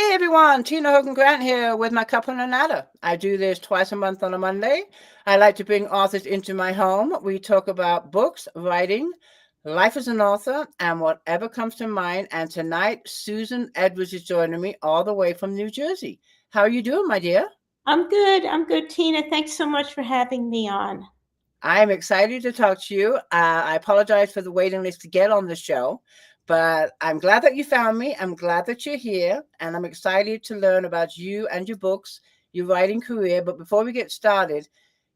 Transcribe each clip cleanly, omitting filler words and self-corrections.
Hey everyone, Tina Hogan Grant here with my Cuppa A Natter. I do this twice a month on a Monday. I like to bring authors into my home. We talk about books, writing, life as an author, and whatever comes to mind. And tonight, Susen Edwards is joining me all the way from New Jersey. How are you doing, my dear? I'm good. I'm good, Tina. Thanks so much for having me on. I'm excited to talk to you. I apologize for the waiting list to get on the show, but I'm glad that you found me. I'm glad that you're here, and I'm excited to learn about you and your books, your writing career. But before we get started,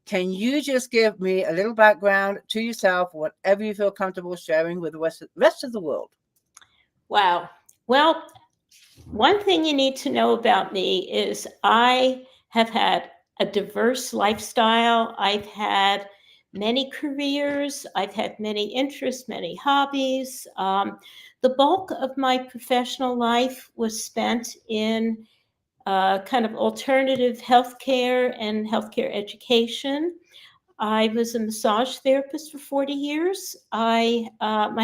can you just give me a little background to yourself, whatever you feel comfortable sharing with the rest of the world? Wow. Well, one thing you need to know about me is I have had a diverse lifestyle. I've had many careers. I've had many interests, many hobbies. The bulk of my professional life was spent in kind of alternative healthcare and healthcare education. I was a massage therapist for 40 years. My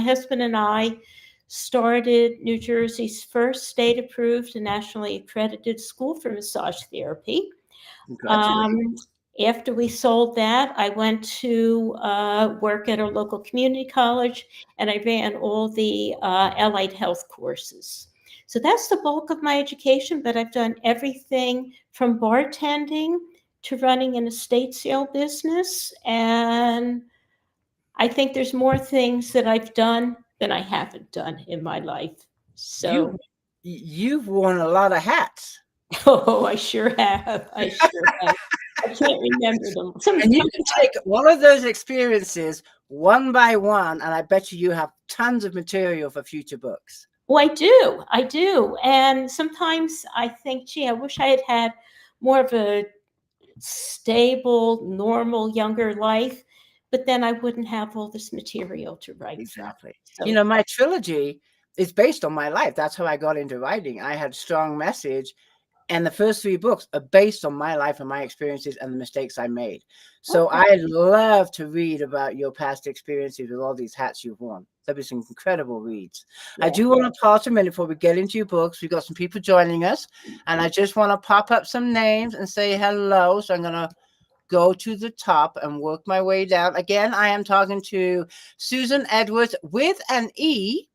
husband and I started New Jersey's first state-approved and nationally accredited school for massage therapy. Congratulations. After we sold that, I went to work at a local community college, and I ran all the allied health courses. So that's the bulk of my education, but I've done everything from bartending to running an estate sale business. And I think there's more things that I've done than I haven't done in my life. You So, you've worn a lot of hats. oh, I sure have. I sure have. I can't remember them. And you can take all of those experiences one by one, and I bet you have tons of material for future books. Oh, I do. I do. And sometimes I think, gee, I wish I had had more of a stable, normal, younger life, but then I wouldn't have all this material to write from. Exactly. You So, know, my trilogy is based on my life. That's how I got into writing. I had strong message, and the first three books are based on my life and my experiences and the mistakes I made. So okay. I love to read about your past experiences with all these hats you've worn. There'll be some incredible reads. I Yeah. do want to pause a minute before we get into your books. We've got some people joining us, and I just want to pop up some names and say hello. So I'm going to go to the top and work my way down. Again, I am talking to Susen Edwards with an E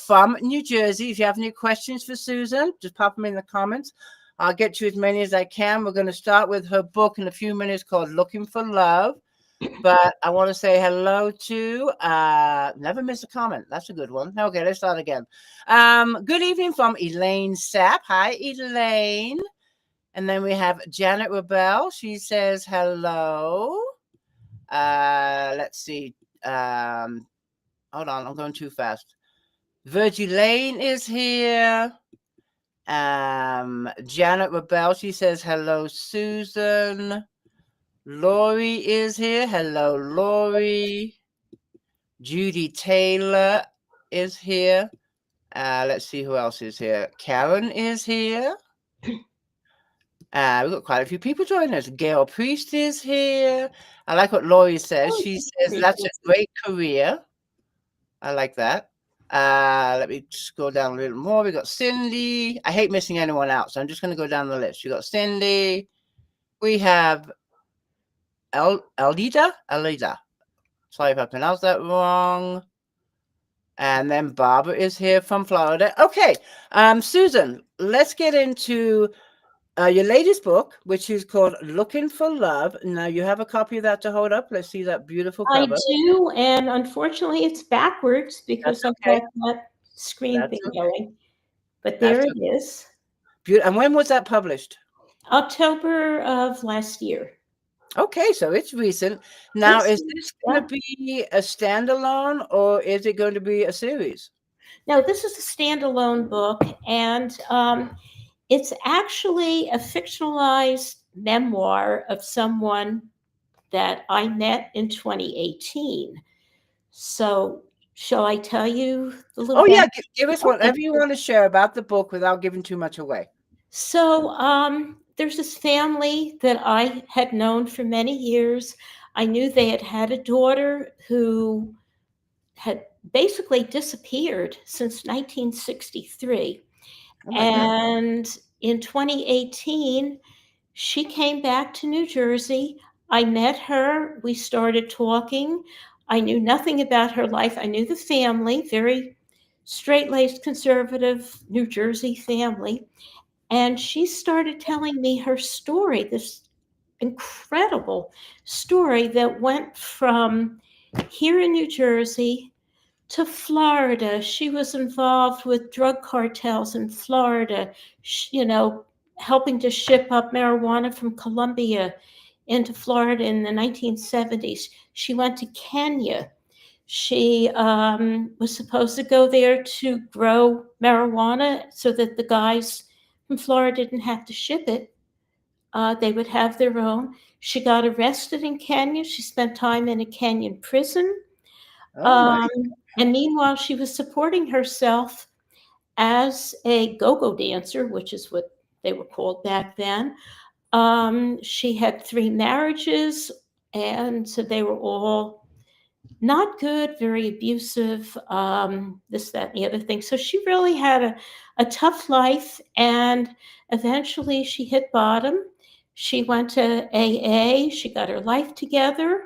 from New Jersey. If you have any questions for Susen, just pop them in the comments. I'll get to as many as I can. We're going to start with her book in a few minutes called Looking for Love. But I want to say hello to never miss a comment. That's a good one. Okay, let's start again. Good evening from Elaine Sapp. Hi, Elaine. And then we have Janet Rebel. She says hello. Let's see. Hold on, I'm going too fast. Virgie Lane is here. Janet Rebel, she says hello, Susan. Lori is here. Hello, Lori. Judy Taylor is here. Let's see who else is here. Karen is here. We've got quite a few people joining us. Gail Priest is here. I like what Lori says. Oh, She says that's a great career. I like that. Let me scroll down a little more. We got Cindy. I hate missing anyone out, so I'm just going to go down the list. We got Cindy. We have Elida. Sorry if I pronounced that wrong. And then Barbara is here from Florida. Okay, Susan, let's get into your latest book, which is called Looking for Love. Now, you have a copy of that to hold up. Let's see that beautiful I cover. do, and unfortunately, it's backwards because That's I've okay. got that screen That's thing okay. going. But there That's it okay. is. And when was that published? October of last year. Okay, so it's recent. Now, It's is this going yeah. to be a standalone or is it going to be a series? No, this is a standalone book, and it's actually a fictionalized memoir of someone that I met in 2018. So, shall I tell you the little Oh, back? yeah. Give us Okay. whatever you want to share about the book without giving too much away. So, there's this family that I had known for many years. I knew they had had a daughter who had basically disappeared since 1963. Oh my God. And in 2018, she came back to New Jersey. I met her. We started talking. I knew nothing about her life. I knew the family, very straight laced, conservative New Jersey family. And she started telling me her story, this incredible story that went from here in New Jersey to Florida. She was involved with drug cartels in Florida, helping to ship up marijuana from Colombia into Florida in the 1970s. She went to Kenya. She was supposed to go there to grow marijuana so that the guys from Florida didn't have to ship it. They would have their own. She got arrested in Kenya. She spent time in a Kenyan prison. Oh my. Um, and meanwhile, she was supporting herself as a go-go dancer, which is what they were called back then. She had 3 marriages, and so they were all not good, very abusive, this, that, and the other thing. So she really had a tough life, and eventually she hit bottom. She went to AA. She got her life together.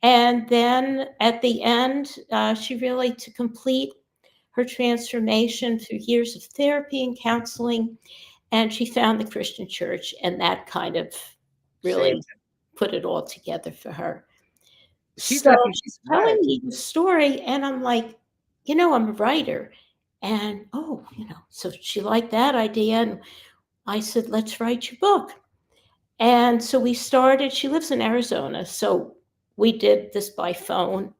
And then at the end, she really, to complete her transformation through years of therapy and counseling, and she found the Christian church, and that kind of really Saved. put it all together for her. She's So lucky she she's telling survived. me the story, and I'm like, I'm a writer. And so she liked that idea. And I said, let's write your book. And so we started, she lives in Arizona. So we did this by phone.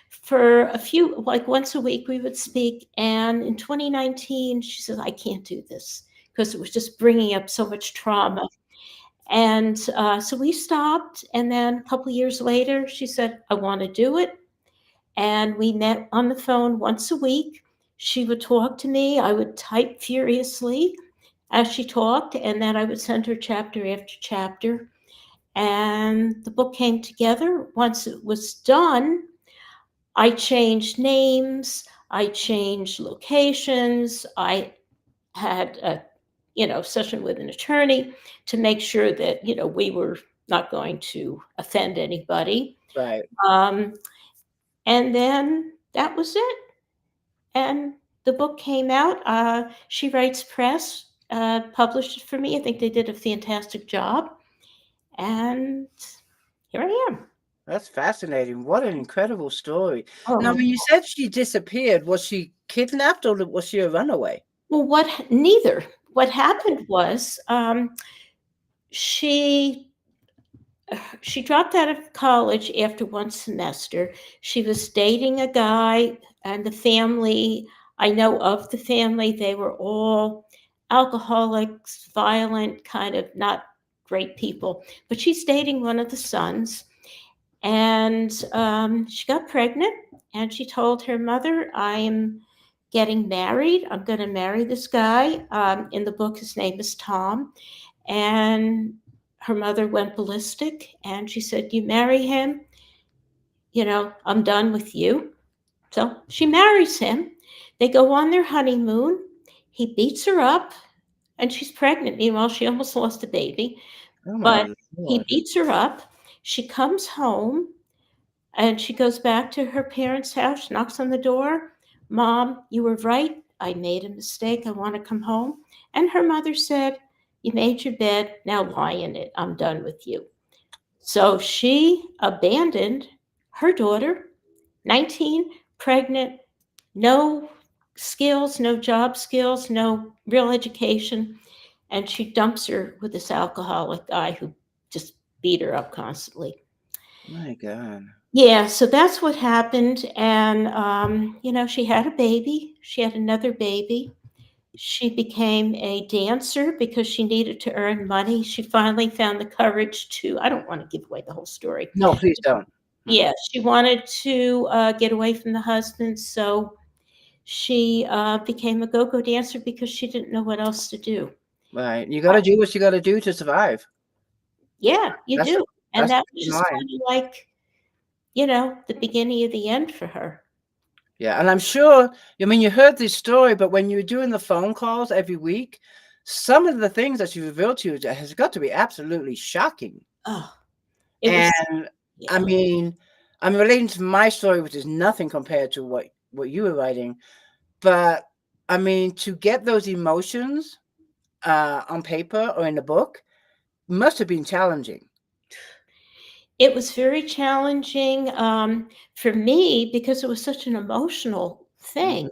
For a few, like once a week, we would speak. And in 2019, she says, I can't do this because it was just bringing up so much trauma. And so we stopped. And then a couple of years later, she said, I want to do it. And we met on the phone once a week. She would talk to me. I would type furiously as she talked. And then I would send her chapter after chapter. And the book came together. Once it was done, I changed names, I changed locations, I had a session with an attorney to make sure that we were not going to offend anybody. Right. And then that was it. And the book came out. She Writes Press published it for me. I think they did a fantastic job. And here I am. That's fascinating. What an incredible story. Now, Oh, when you said she disappeared, was she kidnapped or was she a runaway? well, neither. What happened was she dropped out of college after one semester. She was dating a guy, and the family, I know of the family, they were all alcoholics, violent, kind of not great people. But she's dating one of the sons, and she got pregnant, and she told her mother, I am getting married. I'm going to marry this guy. In the book, his name is Tom. And her mother went ballistic, and she said, you marry him, I'm done with you. So she marries him. They go on their honeymoon. He beats her up, and she's pregnant. Meanwhile, she almost lost a baby, Oh my but he Lord. beats her up. She comes home, and she goes back to her parents' house, knocks on the door. Mom, you were right. I made a mistake. I want to come home. And her mother said, you made your bed. Now lie in it. I'm done with you. So she abandoned her daughter, 19, pregnant, no skills, no job skills, no real education. And she dumps her with this alcoholic guy who just beat her up constantly. My God. Yeah, so that's what happened. And, she had a baby. She had another baby. She became a dancer because she needed to earn money. She finally found the courage to, I don't want to give away the whole story. No, please don't. Yeah, she wanted to get away from the husband. So she became a go-go dancer because she didn't know what else to do. Right. You got to do what you got to do to survive. Yeah, you That's do. And that's that the was bottom just line. kind of like, the beginning of the end for her. Yeah, and I'm sure, I mean, you heard this story, but when you're doing the phone calls every week, some of the things that you revealed to you has got to be absolutely shocking. Oh, it was, And I yeah. mean, I'm relating to my story, which is nothing compared to what you were writing. But I mean, to get those emotions on paper or in a book must have been challenging. It was very challenging for me because it was such an emotional Mhm. thing.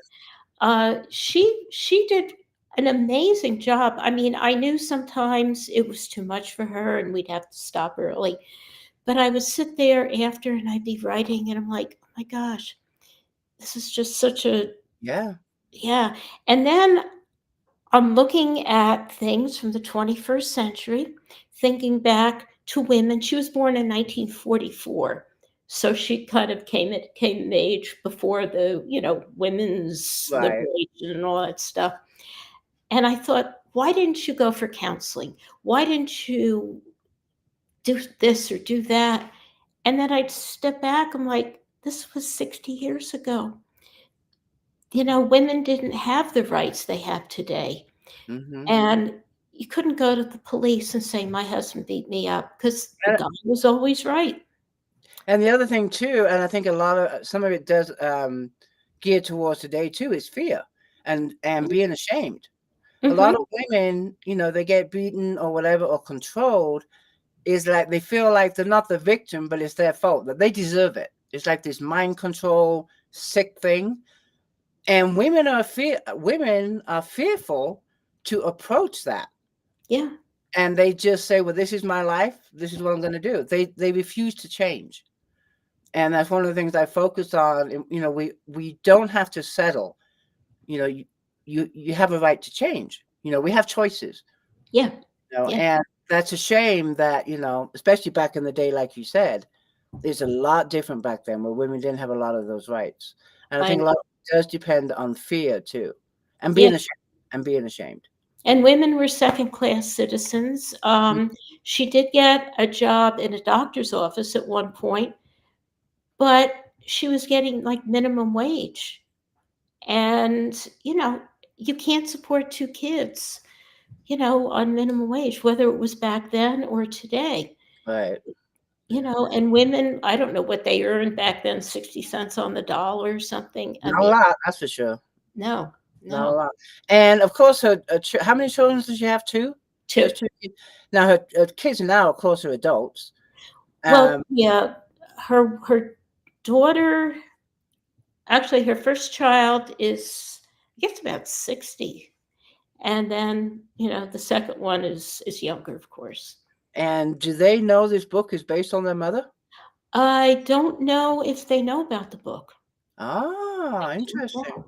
She did an amazing job. I mean, I knew sometimes it was too much for her and we'd have to stop early. But I would sit there after and I'd be writing and I'm like, oh my gosh, this is just such a, Yeah, yeah. And then I'm looking at things from the 21st century, thinking back to women. She was born in 1944. So she kind of came of age before the, women's right. liberation and all that stuff. And I thought, why didn't you go for counseling? Why didn't you do this or do that? And then I'd step back. I'm like, this was 60 years ago. Women didn't have the rights they have today. Hmm. And you couldn't go to the police and say, my husband beat me up because the guy was always right. And the other thing too, and I think a lot of some of it does gear towards today too, is fear and being ashamed. A lot Mm-hmm. of women, they get beaten or whatever or controlled, is like they feel like they're not the victim, but it's their fault, that they deserve it. It's like this mind control sick thing. And women are fearful to approach that. Yeah. And they just say, well, this is my life, this is what I'm going to do. They refuse to change. And that's one of the things I focus on. We don't have to settle. You have a right to change. We have choices. Yeah. Yeah. And that's a shame that, especially back in the day, like you said, it's a lot different back then where women didn't have a lot of those rights. And I I think a know. lot of it does depend on fear too, and Yeah. being ashamed. And women were second class citizens. Mm. She did get a job in a doctor's office at one point, but she was getting like minimum wage. And, you can't support two kids, on minimum wage, whether it was back then or today. Right. And women, I don't know what they earned back then, 60 cents on the dollar or something. I Not a mean, lot, that's for sure. no, Not a no. lot. And of course, how many children does she have? Two? Two. Just two kids? Now, her kids now, of course, are adults. Well, Um, yeah, her daughter, actually her first child is, I guess, about 60. And then, the second one is younger, of course. and do they know this book is based on their mother? I don't know if they know about the book. Ah, Don't interesting. know.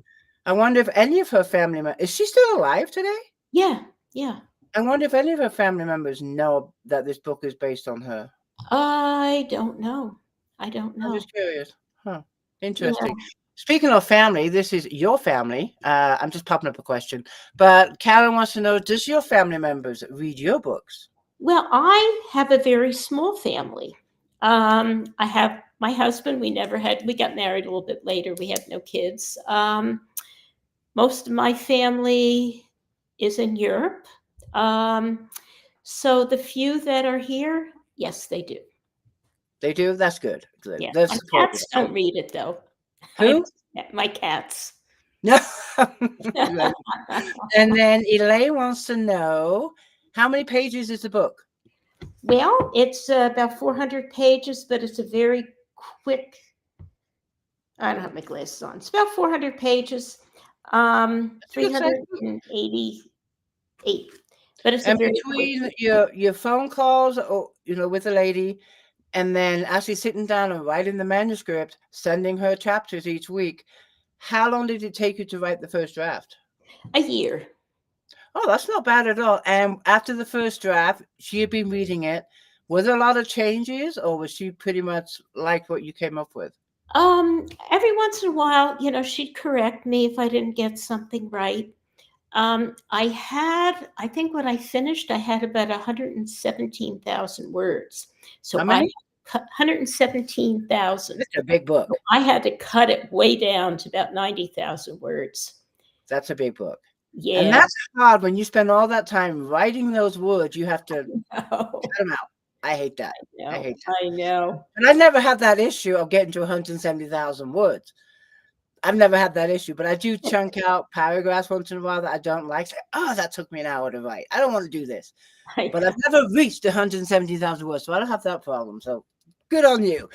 I wonder if any of her family members, is she still alive today? Yeah, yeah. I wonder if any of her family members know that this book is based on her. I don't know. I don't I'm know. just curious. Huh. Yeah. Interesting. Speaking of family, this is your family. I'm just popping up a question. But Karen wants to know, does your family members read your books? Well, I have a very small family. I have my husband. We got married a little bit later. We have no kids. Most of my family is in Europe. Um, so the few that are here, yes, they do. They do? That's good. Good. Yeah. That's My supportive. cats don't read it though. I, Who? my cats. No. And then Elaine wants to know, how many pages is the book? Well, it's about 400 pages, but it's a very quick. I don't have my glasses on. It's about 400 pages, That's a good size book. 388. But it's a And very quick. between your phone calls, or with a lady, and then actually sitting down and writing the manuscript, sending her chapters each week, how long did it take you to write the first draft? A year. Oh, that's not bad at all. And after the first draft, she had been reading it. Were there a lot of changes, or was she pretty much like what you came up with? Every once in a while, she'd correct me if I didn't get something right. I think when I finished, I had about 117,000 words. How So I many? 117,000. It's a big book. I had to cut it way down to about 90,000 words. That's a big book. Yeah. And that's hard when you spend all that time writing those words. You have to cut them out. I hate that. I hate that. I know. And I never had that issue of getting to 170,000 words. I've never had that issue, but I do chunk out paragraphs once in a while that I don't like. Say, oh, that took me an hour to write. I don't want to do this. But I've never reached 170,000 words, so I don't have that problem. So good on you.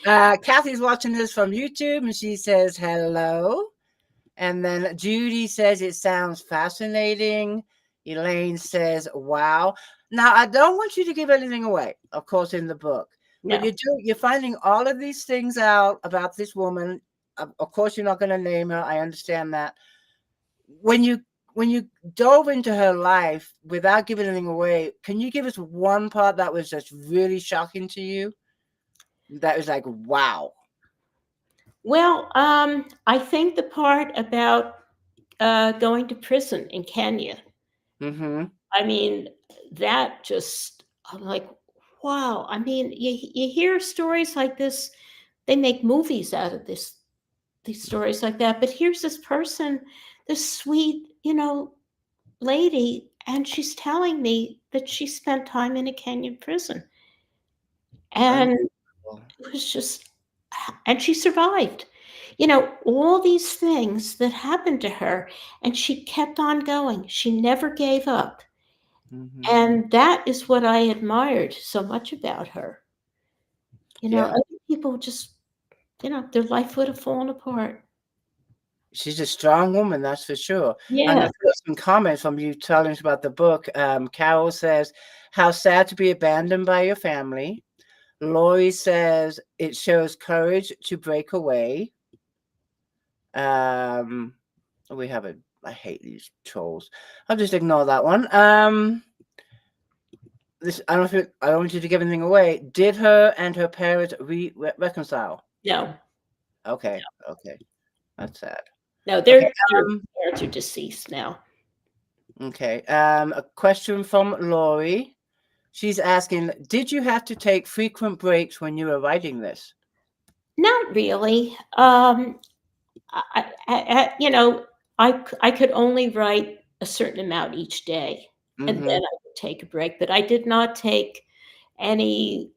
Kathy's watching this from YouTube, and she says hello. And then Judy says it sounds fascinating. Elaine says, wow. Now, I don't want you to give anything away, of course, in the book. No. But you're finding all of these things out about this woman. Of course, you're not going to name her. I understand that. When you dove into her life without giving anything away, can you give us one part that was just really shocking to you? That was like, wow. Well, I think the part about going to prison in Kenya. Mm-hmm. I mean, that just, I'm like, wow. I mean, you hear stories like this. They make movies out of these stories like that. But here's this person, this sweet, lady, and she's telling me that she spent time in a Kenyan prison. And it was just, and she survived. All these things that happened to her, and she kept on going. She never gave up. Mm-hmm. And that is what I admired so much about her. Other people just, their life would have fallen apart. She's a strong woman, that's for sure. Yeah. And I've got some comments from you telling us about the book. Carol says, how sad to be abandoned by your family. Lori says, it shows courage to break away. We have I hate these trolls. I'll just ignore that one. I don't want you to give anything away. Did her and her parents reconcile? No. Okay. No. Okay. That's sad. No, their parents are deceased now. Okay. A question from Lori. She's asking, did you have to take frequent breaks when you were writing this? Not really. I could only write a certain amount each day, and then I would take a break. But I did not take any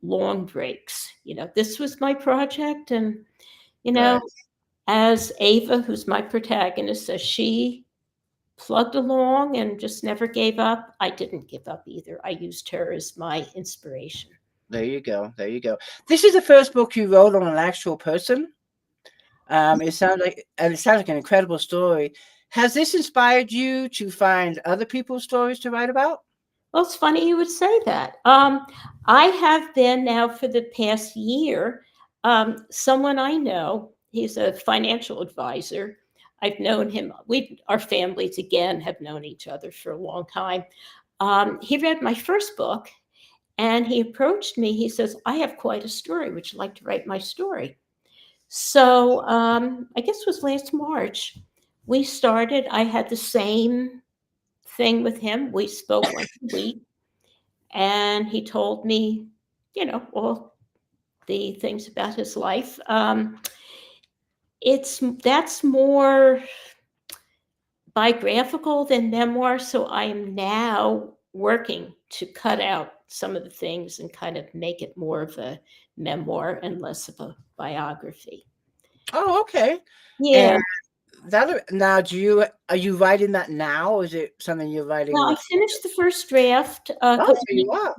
long breaks. This was my project, and right. As Ava, who's my protagonist, says, she plugged along and just never gave up. I didn't give up either. I used her as my inspiration. There you go. There you go. This is the first book you wrote on an actual person. It sounds like an incredible story. Has this inspired you to find other people's stories to write about? Well, it's funny you would say that. I have been now for the past year, someone I know, he's a financial advisor. I've known him. Our families, again, have known each other for a long time. He read my first book, and he approached me. He says, I have quite a story. Would you like to write my story? So I guess it was last March. We started. I had the same thing with him. We spoke once a week, and he told me, all the things about his life. That's more biographical than memoir. So I am now working to cut out some of the things and kind of make it more of a memoir and less of a biography. Oh, okay. Yeah. And now, are you writing that now, or is it something you're writing? Well, I finished the first draft. So you are.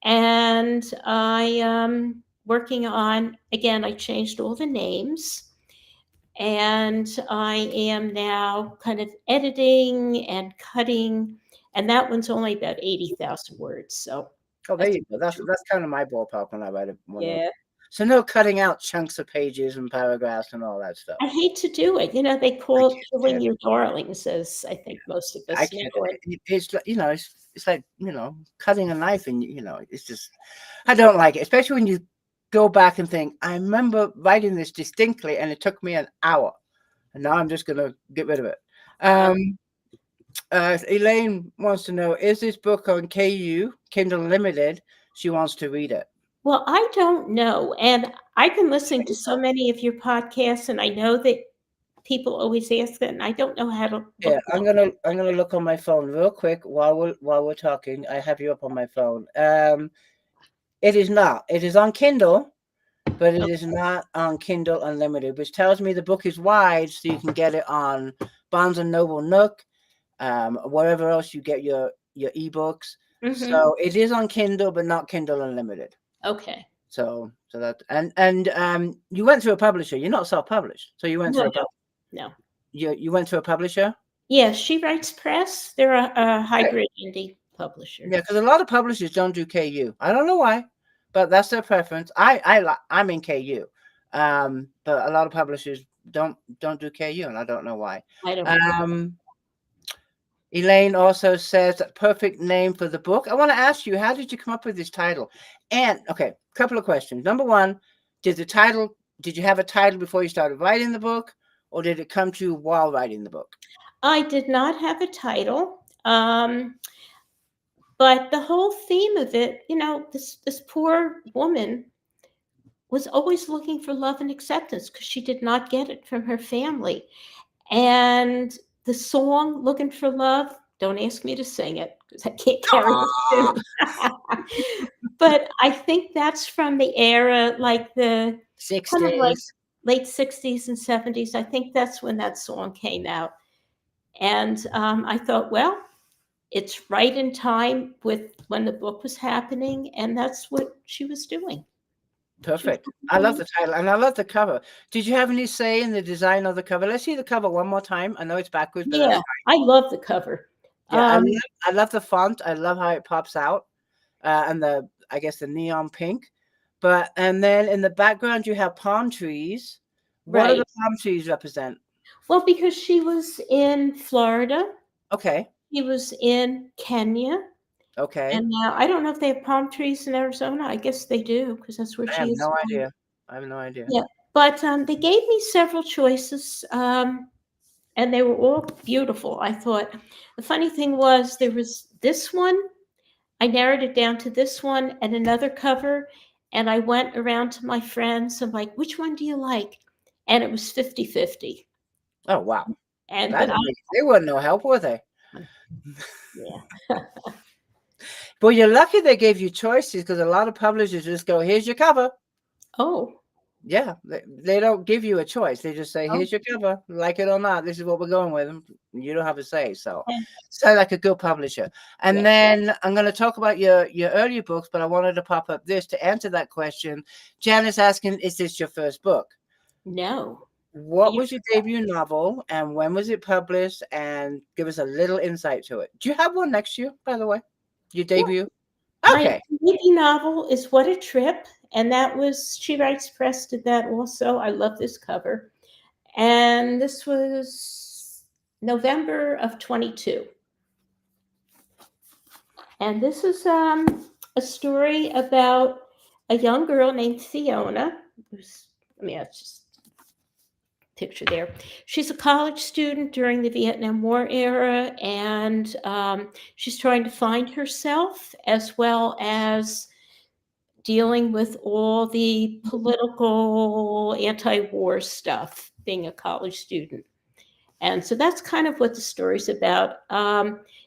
And I am working on, again, I changed all the names. And I am now kind of editing and cutting, and that one's only about 80,000 words. So, there you go. That's kind of my ballpark when I write it. Yeah. So no cutting out chunks of pages and paragraphs and all that stuff. I hate to do it. They call it killing your darlings, as I think most of us know. It's it's like cutting a knife, and it's just, I don't like it, especially when you go back and think, I remember writing this distinctly and it took me an hour, and now I'm just gonna get rid of it. Elaine wants to know, is this book on KU, Kindle Unlimited? She wants to read it. Well, I don't know. And I've been listening to so many of your podcasts, and I know that people always ask that, and I don't know how to Yeah, look. I'm gonna look on my phone real quick while we're talking. I have you up on my phone. It is not. It is on Kindle, but it is not on Kindle Unlimited, which tells me the book is wide, so you can get it on Barnes and Noble Nook, wherever else you get your ebooks. So it is on Kindle, but not Kindle Unlimited. Okay. So that and you went through a publisher. You're not self-published, so you went through No. You went through a publisher. Yeah, She Writes Press. They're a hybrid indie publisher. Yeah, because a lot of publishers don't do KU. I don't know why, but that's their preference. I'm in KU, but a lot of publishers don't do KU, and I don't know why. I don't know. Elaine also says perfect name for the book. I want to ask you, how did you come up with this title? And okay, couple of questions. Number one, did you have a title before you started writing the book, or did it come to you while writing the book? I did not have a title. But the whole theme of it, this poor woman was always looking for love and acceptance because she did not get it from her family. And the song "Looking for Love," don't ask me to sing it because I can't carry it. But I think that's from the era, like the 60s. kind of like late 60s and 70s. I think that's when that song came out. And I thought, well, it's right in time with when the book was happening, and that's what she was doing. Perfect. I love the title, and I love the cover. Did you have any say in the design of the cover? Let's see the cover one more time. I know it's backwards, but Yeah, I love the cover. yeah, I love the font. I love how it pops out, and I guess the neon pink. And then in the background you have palm trees. What do the palm trees represent? Well, because she was in Florida. Okay. She was in Kenya. Okay. And now I don't know if they have palm trees in Arizona. I guess they do because that's where she is. I have no idea. Yeah, but they gave me several choices, and they were all beautiful. I thought the funny thing was there was this one. I narrowed it down to this one and another cover, and I went around to my friends. I'm like, which one do you like? And it was 50-50. Oh, wow. And they weren't no help, were they? Yeah. Well, you're lucky they gave you choices, because a lot of publishers just go, here's your cover. Oh. Yeah, they don't give you a choice. They just say, here's your cover. Like it or not, this is what we're going with. You don't have a say. So sound like a good publisher. And then I'm going to talk about your earlier books, but I wanted to pop up this to answer that question. Janice asking, is this your first book? No. What was your debut novel, and when was it published? And give us a little insight to it. Do you have one next year, by the way? Your debut? Yeah. Okay. My debut novel is What a Trip, and that was She Writes Press did that also. I love this cover. And this was November of 22. And this is a story about a young girl named Fiona. It's just picture there. She's a college student during the Vietnam War era, and she's trying to find herself as well as dealing with all the political anti-war stuff, being a college student. And so that's kind of what the story's about.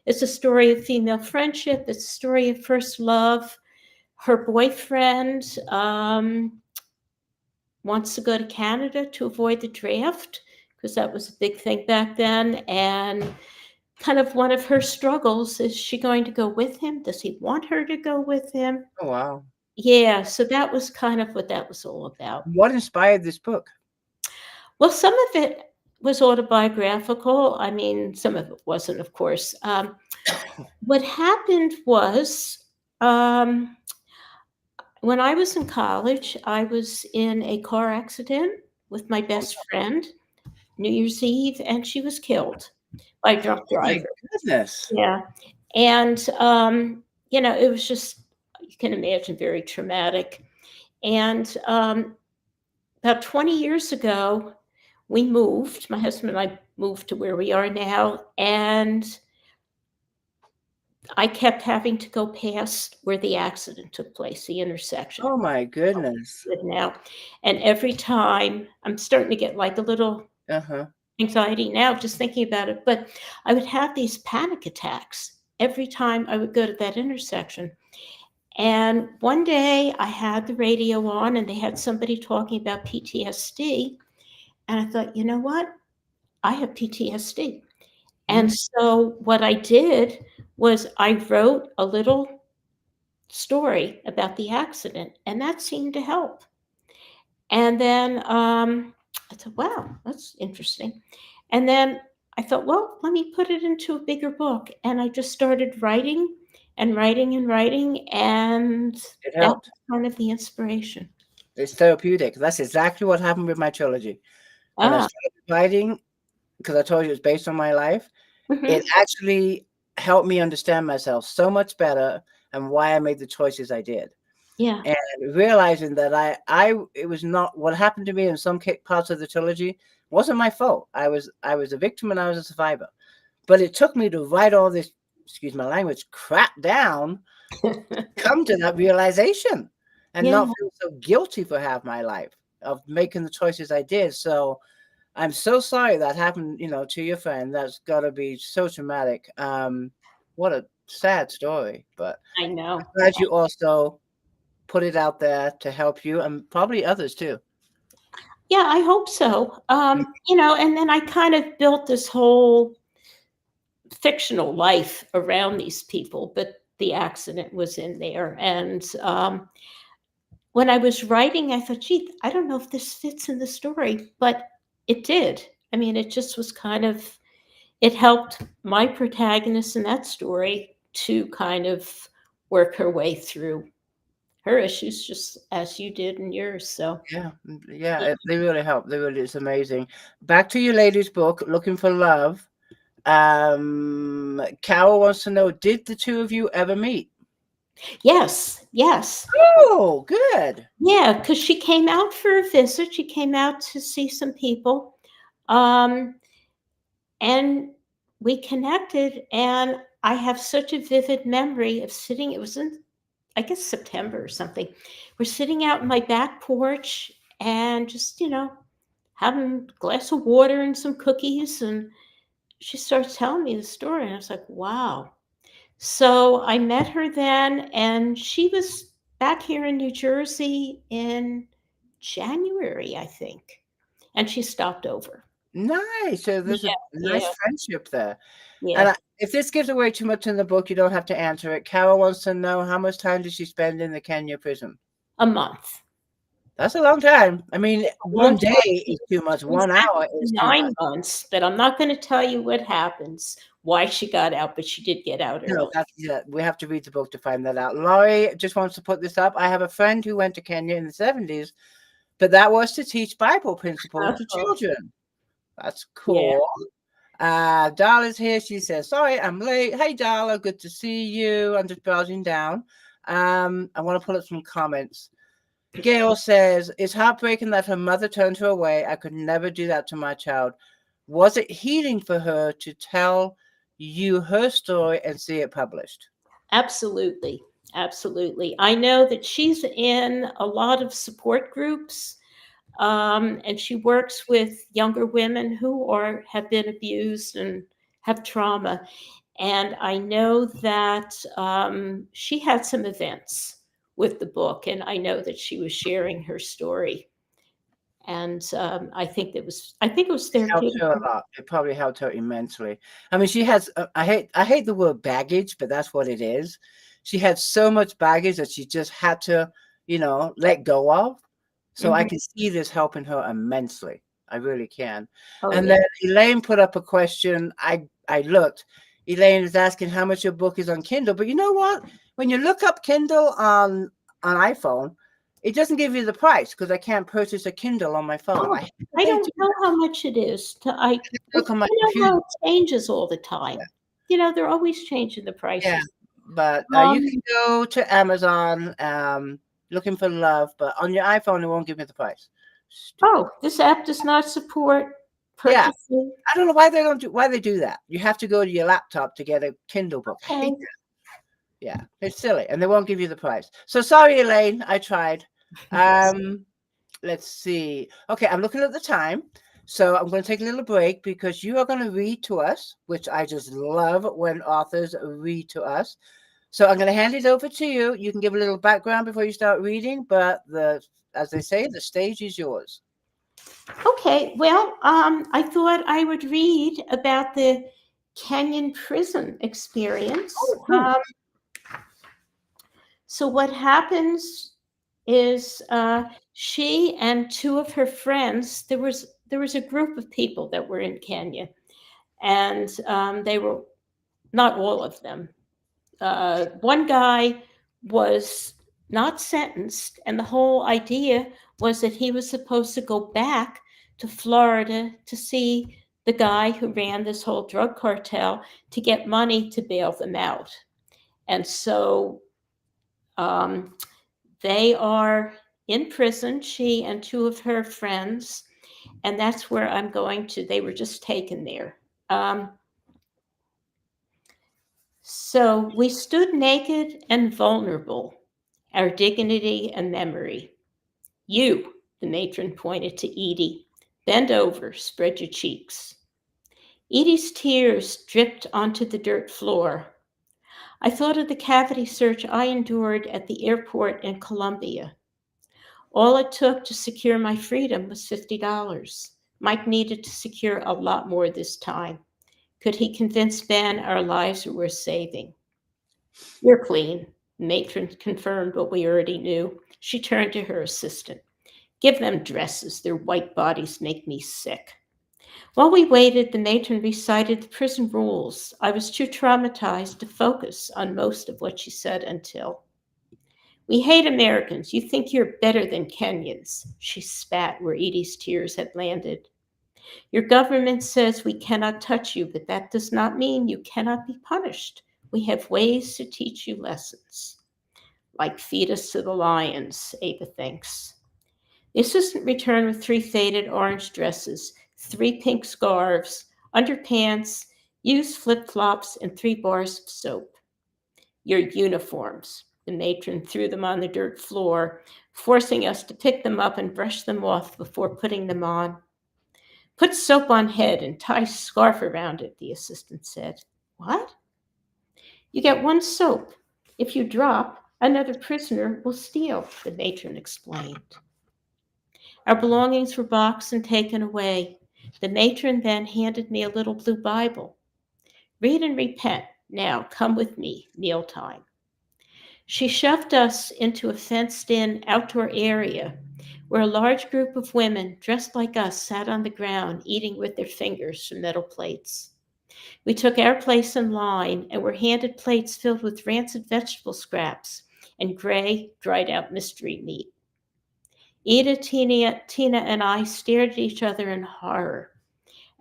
It's a story of female friendship. It's a story of first love. Her boyfriend wants to go to Canada to avoid the draft, because that was a big thing back then. And kind of one of her struggles, is she going to go with him? Does he want her to go with him? Oh, wow. Yeah, so that was kind of what that was all about. What inspired this book? Well, some of it was autobiographical. I mean, some of it wasn't, of course. What happened was, when I was in college, I was in a car accident with my best friend, New Year's Eve, and she was killed by a drunk driver. Oh my goodness. Yeah. And, it was just, you can imagine, very traumatic. And about 20 years ago, we moved. My husband and I moved to where we are now. And I kept having to go past where the accident took place, the intersection. Oh my goodness. Good now. And every time I'm starting to get like a little Uh-huh. anxiety now just thinking about it, but I would have these panic attacks every time I would go to that intersection. And one day I had the radio on and they had somebody talking about PTSD. And I thought, you know what? I have PTSD. And Mm. so what I did was I wrote a little story about the accident, and that seemed to help. And then I thought, wow, that's interesting. And then I thought, well, let me put it into a bigger book. And I just started writing and writing and writing. And It that was helped. kind of the inspiration. It's therapeutic. That's exactly what happened with my trilogy. When I Ah, started writing, because I told you it's based on my life, it mhm. actually helped me understand myself so much better and why I made the choices I did. Yeah. And realizing that it was not what happened to me in some parts of the trilogy wasn't my fault. I was a victim and I was a survivor. But it took me to write all this, excuse my language, crap down, come to that realization, and Yeah, not feel so guilty for half my life of making the choices I did. So I'm so sorry that happened, to your friend. That's got to be so traumatic. What a sad story. But I know. I'm glad you also put it out there to help you and probably others too. Yeah, I hope so. And then I kind of built this whole fictional life around these people, but the accident was in there. And when I was writing, I thought, gee, I don't know if this fits in the story, but it did. I mean, it just was kind of, it helped my protagonist in that story to kind of work her way through her issues, just as you did in yours. So, Yeah, yeah, they really help. They really, it's amazing. Back to your lady's book, Looking for Love. Carol wants to know, did the two of you ever meet? yes, yes. Oh, good. Yeah, because she came out for a visit. She came out to see some people. Um, and we connected. And I have such a vivid memory of sitting, it was in, I guess, September or something. We're sitting out in my back porch and just, having a glass of water and some cookies. And she starts telling me the story. And I was like, wow. So I met her then, and she was back here in New Jersey in January, I think. And she stopped over. Nice. So there's a Yeah, nice yeah, friendship there. And yeah. if this gives away too much in the book, you don't have to answer it. Carol wants to know, how much time did she spend in the Kenya prison? A month. That's a long time. I mean, A long one day time. is too much. She was 1 hour is too much. 9 months, but I'm not going to tell you what happens, why she got out, but she did get out No, early. yeah, we have to read the book to find that out. Laurie just wants to put this up. I have a friend who went to Kenya in the 70s, but that was to teach Bible principles to Oh, children. That's yeah. cool. Darla's here. She says, sorry, I'm late. Hey, Darla, good to see you. I'm just browsing down. I want to pull up some comments. Gail says, it's heartbreaking that her mother turned her away. I could never do that to my child. Was it healing for her to tell you her story and see it published? Absolutely. Absolutely. I know that she's in a lot of support groups, and she works with younger women who have been abused and have trauma. And I know that she had some events with the book, and I know that she was sharing her story. And I think it was Helped therapeutic. her a lot. It probably helped her immensely. I mean, she has, I hate the word baggage, but that's what it is. She had so much baggage that she just had to, let go of. So I Mhm. can see this helping her immensely. I really can. Oh And yeah. then Elaine put up a question. I looked. Elaine is asking how much your book is on Kindle. But you know what? When you look up Kindle on iPhone, it doesn't give you the price because I can't purchase a Kindle on my phone. Oh, I have to I pay don't know how much it is. look on my How computer. it changes all the time. They're always changing the Yeah, prices. but you Um, can go to Amazon looking for love, but on your iPhone it won't give you the price. Stupid. oh, this app does not support Yeah, purchasing. I don't know why they do that. You have to go to your laptop to get a Kindle book. I hate Okay. that. Yeah, it's silly, and they won't give you the prize. So sorry, Elaine, I tried. Let's see. Okay, I'm looking at the time. So I'm going to take a little break because you are going to read to us, which I just love when authors read to us. So I'm going to hand it over to you. You can give a little background before you start reading, but as they say, the stage is yours. Okay, well, I thought I would read about the Kenyan prison experience. Oh, cool. So what happens is she and two of her friends. There was a group of people that were in Kenya, and they were not all of them. One guy was not sentenced, and the whole idea was that he was supposed to go back to Florida to see the guy who ran this whole drug cartel to get money to bail them out. And so they are in prison, she and two of her friends, and that's where I'm going to. They were just taken there. So we stood naked and vulnerable, our dignity and memory. You, the matron pointed to Edie, bend over, spread your cheeks. Edie's tears dripped onto the dirt floor. I thought of the cavity search I endured at the airport in Colombia. All it took to secure my freedom was $50. Mike needed to secure a lot more this time. Could he convince Ben our lives were worth saving? You're clean. Matron confirmed what we already knew. She turned to her assistant. Give them dresses. Their white bodies make me sick. While we waited, the matron recited the prison rules. I was too traumatized to focus on most of what she said until. We hate Americans. You think you're better than Kenyans. She spat where Edie's tears had landed. Your government says we cannot touch you, but that does not mean you cannot be punished. We have ways to teach you lessons. Like feed us to the lions, Ava thinks. The assistant returned with 3 faded orange dresses, 3 pink scarves, underpants, used flip-flops, and 3 bars of soap. Your uniforms. The matron threw them on the dirt floor, forcing us to pick them up and brush them off before putting them on. Put soap on head and tie scarf around it, the assistant said. What? You get 1 soap. If you drop, another prisoner will steal, the matron explained. Our belongings were boxed and taken away. The matron then handed me a little blue Bible. Read and repent. Now come with me, mealtime. She shoved us into a fenced-in outdoor area where a large group of women dressed like us sat on the ground eating with their fingers from metal plates. We took our place in line and were handed plates filled with rancid vegetable scraps and gray, dried-out mystery meat. Ida, Tina, and I stared at each other in horror.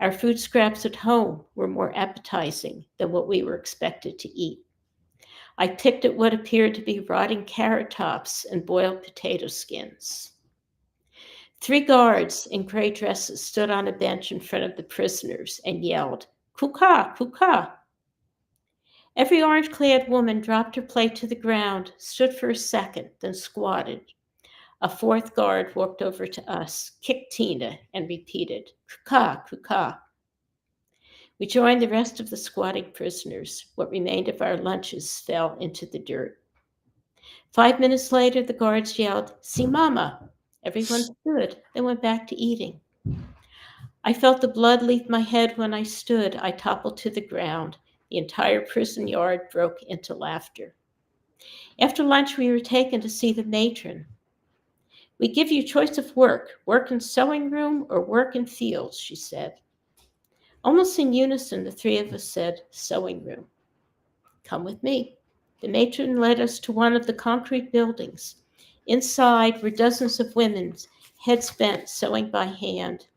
Our food scraps at home were more appetizing than what we were expected to eat. I picked at what appeared to be rotting carrot tops and boiled potato skins. 3 guards in gray dresses stood on a bench in front of the prisoners and yelled, "Kuka, kuka." Every orange-clad woman dropped her plate to the ground, stood for a second, then squatted. A 4th guard walked over to us, kicked Tina, and repeated, "Kuka, kuka." We joined the rest of the squatting prisoners. What remained of our lunches fell into the dirt. 5 minutes later, the guards yelled, "Si mama." Everyone stood, then went back to eating. I felt the blood leave my head when I stood. I toppled to the ground. The entire prison yard broke into laughter. After lunch, we were taken to see the matron. We give you choice of work in sewing room or work in fields, she said. Almost in unison, the 3 of us said, sewing room. Come with me. The matron led us to one of the concrete buildings. Inside were dozens of women, heads bent, sewing by hand.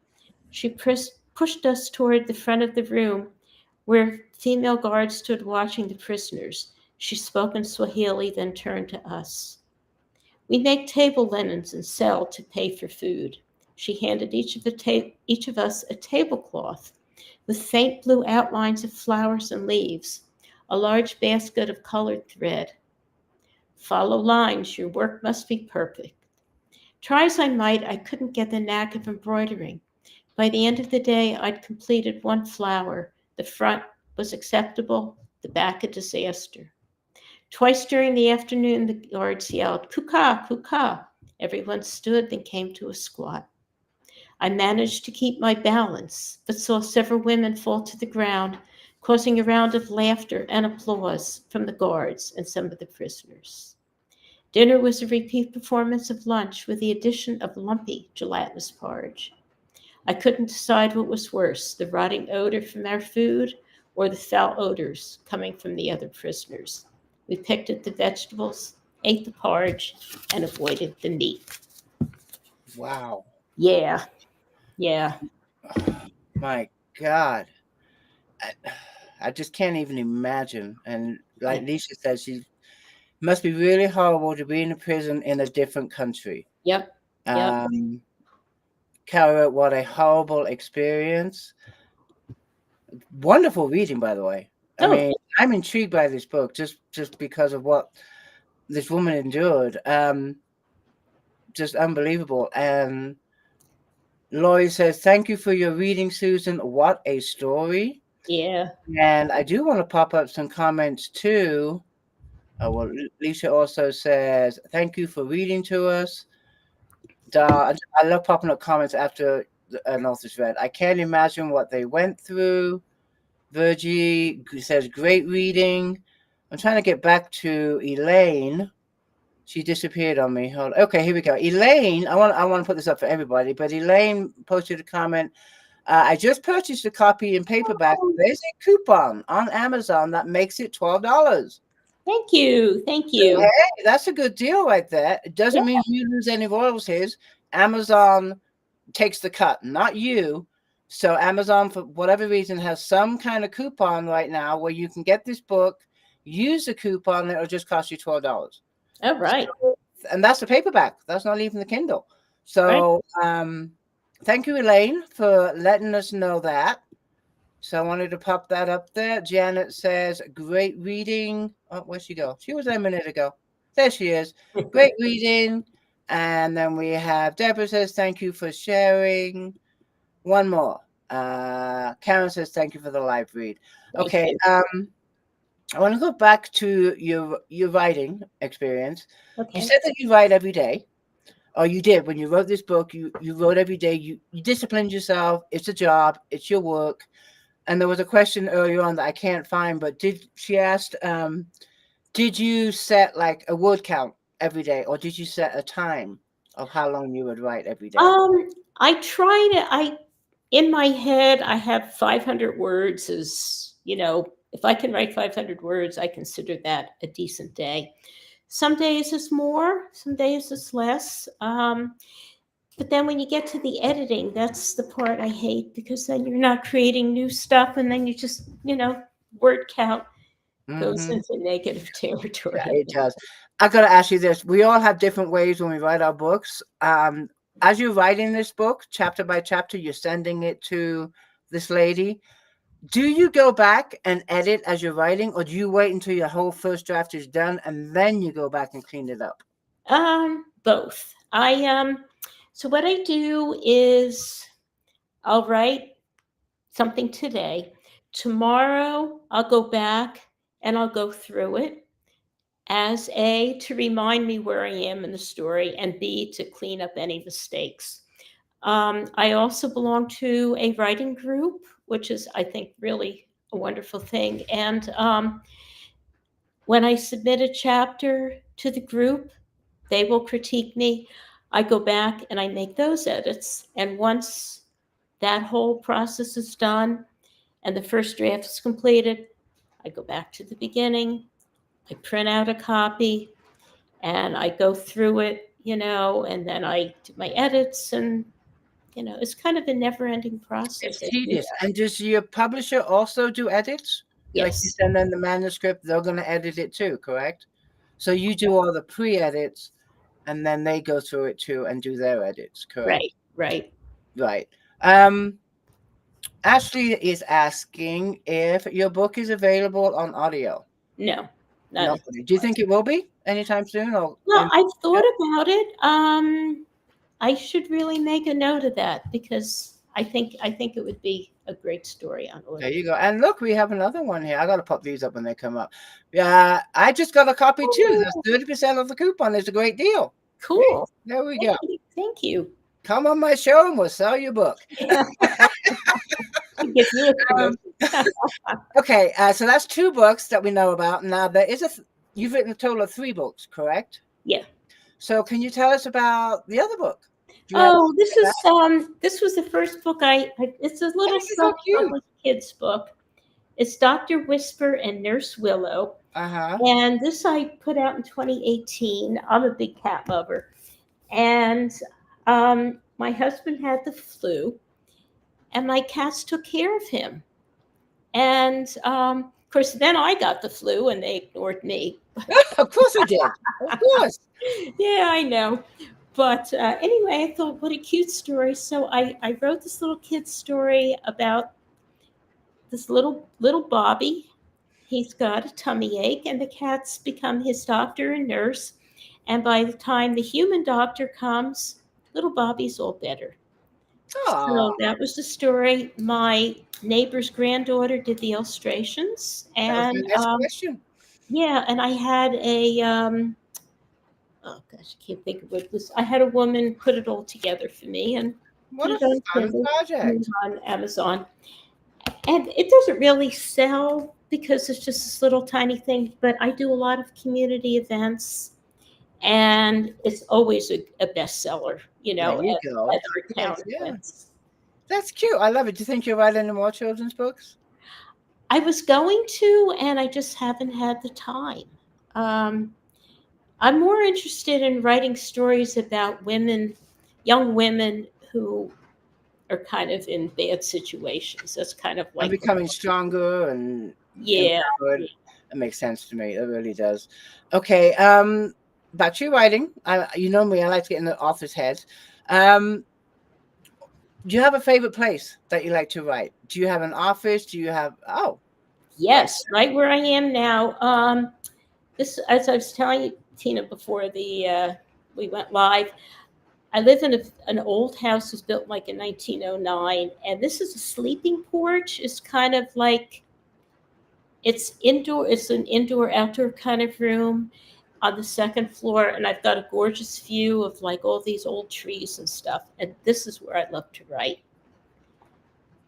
She pushed us toward the front of the room where female guards stood watching the prisoners. She spoke in Swahili, then turned to us. We make table linens and sell to pay for food. She handed each of us a tablecloth with faint blue outlines of flowers and leaves. a large basket of colored thread. Follow lines, your work must be perfect. Try as I might, I couldn't get the knack of embroidering. By the end of the day, I'd completed one flower. The front was acceptable, the back a disaster. Twice during the afternoon, the guards yelled, "Kuka, kuka." Everyone stood, then came to a squat. I managed to keep my balance, but saw several women fall to the ground, causing a round of laughter and applause from the guards and some of the prisoners. Dinner was a repeat performance of lunch with the addition of lumpy gelatinous porridge. I couldn't decide what was worse, the rotting odor from our food or the foul odors coming from the other prisoners. We picked at the vegetables, ate the porridge, and avoided the meat. Wow. Yeah, yeah. My God. I just can't even imagine. And like Lisa said, she must be really horrible to be in a prison in a different country. Yep, yep. Carol, what a horrible experience. Wonderful reading, by the way. I mean, I'm intrigued by this book just because of what this woman endured. Just unbelievable. And Laurie says, "Thank you for your reading, Susan. What a story." Yeah. And I do want to pop up some comments too. Well, Lisa also says, "Thank you for reading to us." I love popping up comments after an author's read. I can't imagine what they went through. Virgie says, "Great reading." I'm trying to get back to Elaine. She disappeared on me. Hold on. Okay, here we go. Elaine, I want to put this up for everybody, but Elaine posted a comment. I just purchased a copy in paperback. There's a coupon on Amazon that makes it $12. Thank you. Thank you. Hey, that's a good deal right there. It doesn't mean you lose any royalties. Amazon takes the cut, not you. So Amazon, for whatever reason, has some kind of coupon right now where you can get this book, use the coupon, and it'll just cost you $12. All right. So, and that's the paperback. That's not even the Kindle. So thank you, Elaine, for letting us know that. So I wanted to pop that up there. Janet says, "Great reading." Oh, where'd she go? She was there a minute ago. There she is. Great reading. And then we have Deborah says, "Thank you for sharing." One more. Karen says, "Thank you for the live read." Okay. I want to go back to your writing experience. Okay. You said that you write every day. Or you did. When you wrote this book, you wrote every day. You disciplined yourself. It's a job. It's your work. And there was a question earlier on that I can't find, but she asked, did you set like a word count every day, or did you set a time of how long you would write every day? I try to, in my head, I have 500 words as, if I can write 500 words, I consider that a decent day. Some days it's more, some days it's less. But then when you get to the editing, that's the part I hate, because then you're not creating new stuff, and then you just, word count goes into negative territory. Yeah, it does. I got to ask you this. We all have different ways when we write our books. As you're writing this book, chapter by chapter, you're sending it to this lady. Do you go back and edit as you're writing, or do you wait until your whole first draft is done and then you go back and clean it up? Both. So what I do is I'll write something today. Tomorrow I'll go back and I'll go through it, as A, to remind me where I am in the story, and B, to clean up any mistakes. I also belong to a writing group, which is, I think, really a wonderful thing. And when I submit a chapter to the group, they will critique me. I go back and I make those edits. And once that whole process is done and the first draft is completed, I go back to the beginning, I print out a copy, and I go through it, and then I do my edits, and, it's kind of a never-ending process. It's tedious. And does your publisher also do edits? Yes. Like you send them the manuscript, they're going to edit it too, correct? So you do all the pre-edits, and then they go through it too and do their edits, correct? Right. Right. Ashley is asking if your book is available on audio. No, not No. at this Do you point. think it will be anytime soon? Or Well, I've thought about it. I should really make a note of that because I think it would be a great story on there audio. you go. And look, we have another one here. I gotta pop these up when they come up. Yeah, I just got a copy too. That's Oh, 30% off the coupon. It's a great deal. Hey, cool. there we go. Thank you. Come on my show and we'll sell your book. Give you a commission. Okay, so that's 2 books that we know about. Now there is you've written a total of 3 books, correct? Yeah. So can you tell us about the other book? Oh, this was the first book it's a little This is so cute. self-published kids book. It's Dr. Whisper and Nurse Willow. Uh-huh. And this I put out in 2018. I'm a big cat lover. And my husband had the flu, and my cats took care of him. And of course, then I got the flu, and they ignored me. Of course we did. Of course. Yeah, I know. But anyway, I thought, what a cute story. So I wrote this little kid story about this little Bobby. He's got a tummy ache, and the cats become his doctor and nurse. And by the time the human doctor comes, little Bobby's all better. Aw. So that was the story. My neighbor's granddaughter did the illustrations, That was and my next question. yeah, and I had a oh gosh, I can't think of what this. I had a woman put it all together for me and What put a it on fun Kindle, project. on Amazon. And it doesn't really sell because it's just this little tiny thing, but I do a lot of community events, and it's always a bestseller, There you go. at our town Yeah. events. That's cute. I love it. Do you think you'll write any more children's books? I was going to, and I just haven't had the time. I'm more interested in writing stories about young women who are kind of in bad situations. That's kind of I'm like, becoming stronger and yeah. empowered. It makes sense to me. It really does. Okay. About your writing. You know me. I like to get in the author's head. Do you have a favorite place that you like to write? Do you have an office? Do you have? Oh, Yes, right where I am now. This, as I was telling you, Tina, before we went live, I live in an old house. It was built like in 1909, and this is a sleeping porch. It's kind of like it's indoor. It's an indoor-outdoor kind of room on the second floor, and I've got a gorgeous view of like all these old trees and stuff. And this is where I love to write.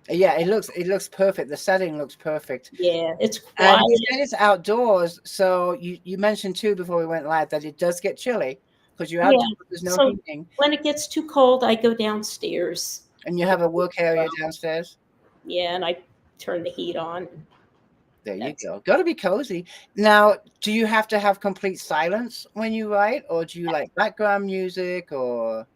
yeah. It looks perfect. The setting looks perfect. Yeah, it's And quiet. you said it's outdoors. So you mentioned too before we went live that it does get chilly because you're outdoors. There's no So heating, when it gets too cold, I go downstairs. and you have a work area downstairs. Yeah, and I turn the heat on. There you go. Got to be cozy. Now, do you have to have complete silence when you write, or do you like background music, or?